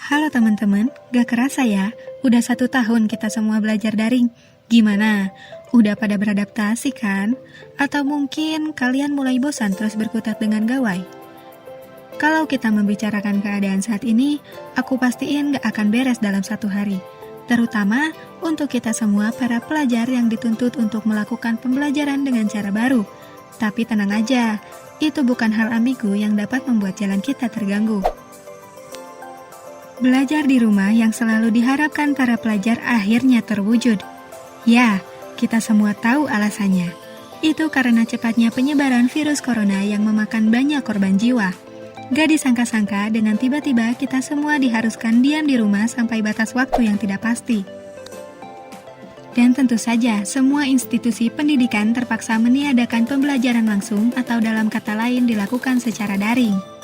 Halo teman-teman, gak kerasa ya, udah 1 tahun kita semua belajar daring. Gimana? Udah pada beradaptasi kan? Atau mungkin kalian mulai bosan terus berkutat dengan gawai? Kalau kita membicarakan keadaan saat ini, aku pastiin gak akan beres dalam 1 hari. Terutama untuk kita semua para pelajar yang dituntut untuk melakukan pembelajaran dengan cara baru. Tapi tenang aja, itu bukan hal ambigu yang dapat membuat jalan kita terganggu. Belajar di rumah yang selalu diharapkan para pelajar akhirnya terwujud. Ya, kita semua tahu alasannya. Itu karena cepatnya penyebaran virus corona yang memakan banyak korban jiwa. Gak disangka-sangka dengan tiba-tiba kita semua diharuskan diam di rumah sampai batas waktu yang tidak pasti. Dan tentu saja, semua institusi pendidikan terpaksa meniadakan pembelajaran langsung atau dalam kata lain dilakukan secara daring.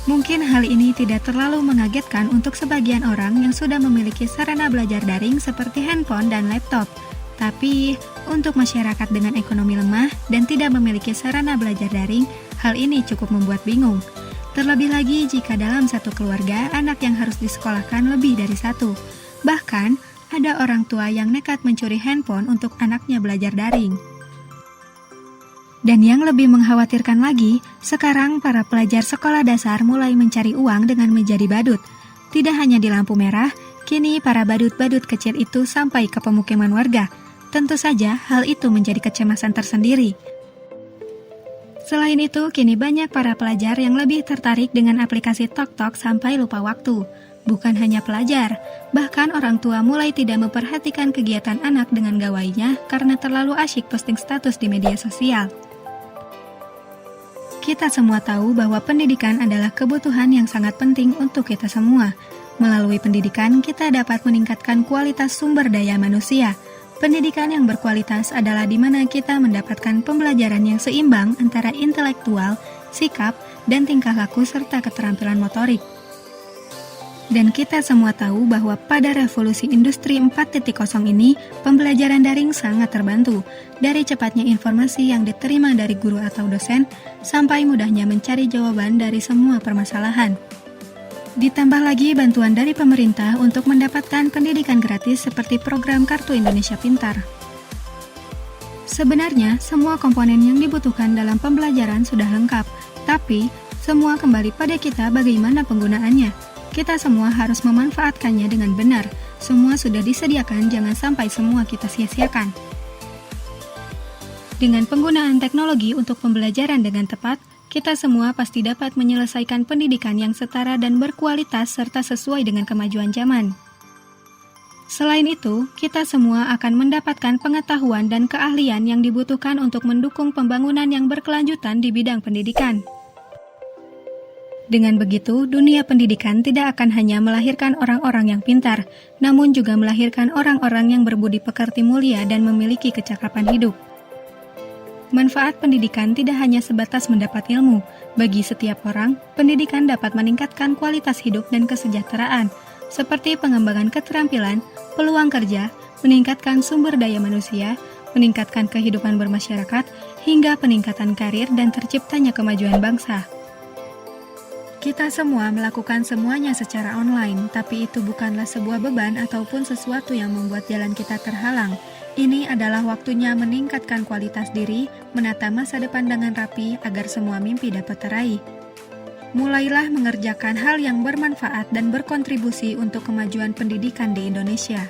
Mungkin hal ini tidak terlalu mengagetkan untuk sebagian orang yang sudah memiliki sarana belajar daring seperti handphone dan laptop. Tapi, untuk masyarakat dengan ekonomi lemah dan tidak memiliki sarana belajar daring, hal ini cukup membuat bingung. Terlebih lagi jika dalam satu keluarga, anak yang harus disekolahkan lebih dari satu. Bahkan, ada orang tua yang nekat mencuri handphone untuk anaknya belajar daring. Dan yang lebih mengkhawatirkan lagi, sekarang para pelajar sekolah dasar mulai mencari uang dengan menjadi badut. Tidak hanya di lampu merah, kini para badut-badut kecil itu sampai ke pemukiman warga. Tentu saja hal itu menjadi kecemasan tersendiri. Selain itu, kini banyak para pelajar yang lebih tertarik dengan aplikasi TokTok sampai lupa waktu. Bukan hanya pelajar, bahkan orang tua mulai tidak memperhatikan kegiatan anak dengan gawainya karena terlalu asyik posting status di media sosial. Kita semua tahu bahwa pendidikan adalah kebutuhan yang sangat penting untuk kita semua. Melalui pendidikan, kita dapat meningkatkan kualitas sumber daya manusia. Pendidikan yang berkualitas adalah di mana kita mendapatkan pembelajaran yang seimbang antara intelektual, sikap, dan tingkah laku serta keterampilan motorik. Dan kita semua tahu bahwa pada revolusi industri 4.0 ini, pembelajaran daring sangat terbantu. Dari cepatnya informasi yang diterima dari guru atau dosen, sampai mudahnya mencari jawaban dari semua permasalahan. Ditambah lagi bantuan dari pemerintah untuk mendapatkan pendidikan gratis seperti program Kartu Indonesia Pintar. Sebenarnya, semua komponen yang dibutuhkan dalam pembelajaran sudah lengkap, tapi semua kembali pada kita bagaimana penggunaannya. Kita semua harus memanfaatkannya dengan benar. Semua sudah disediakan, jangan sampai semua kita sia-siakan. Dengan penggunaan teknologi untuk pembelajaran dengan tepat, kita semua pasti dapat menyelesaikan pendidikan yang setara dan berkualitas serta sesuai dengan kemajuan zaman. Selain itu, kita semua akan mendapatkan pengetahuan dan keahlian yang dibutuhkan untuk mendukung pembangunan yang berkelanjutan di bidang pendidikan. Dengan begitu, dunia pendidikan tidak akan hanya melahirkan orang-orang yang pintar, namun juga melahirkan orang-orang yang berbudi pekerti mulia dan memiliki kecakapan hidup. Manfaat pendidikan tidak hanya sebatas mendapat ilmu. Bagi setiap orang, pendidikan dapat meningkatkan kualitas hidup dan kesejahteraan, seperti pengembangan keterampilan, peluang kerja, meningkatkan sumber daya manusia, meningkatkan kehidupan bermasyarakat, hingga peningkatan karir dan terciptanya kemajuan bangsa. Kita semua melakukan semuanya secara online, tapi itu bukanlah sebuah beban ataupun sesuatu yang membuat jalan kita terhalang. Ini adalah waktunya meningkatkan kualitas diri, menata masa depan dengan rapi agar semua mimpi dapat teraih. Mulailah mengerjakan hal yang bermanfaat dan berkontribusi untuk kemajuan pendidikan di Indonesia.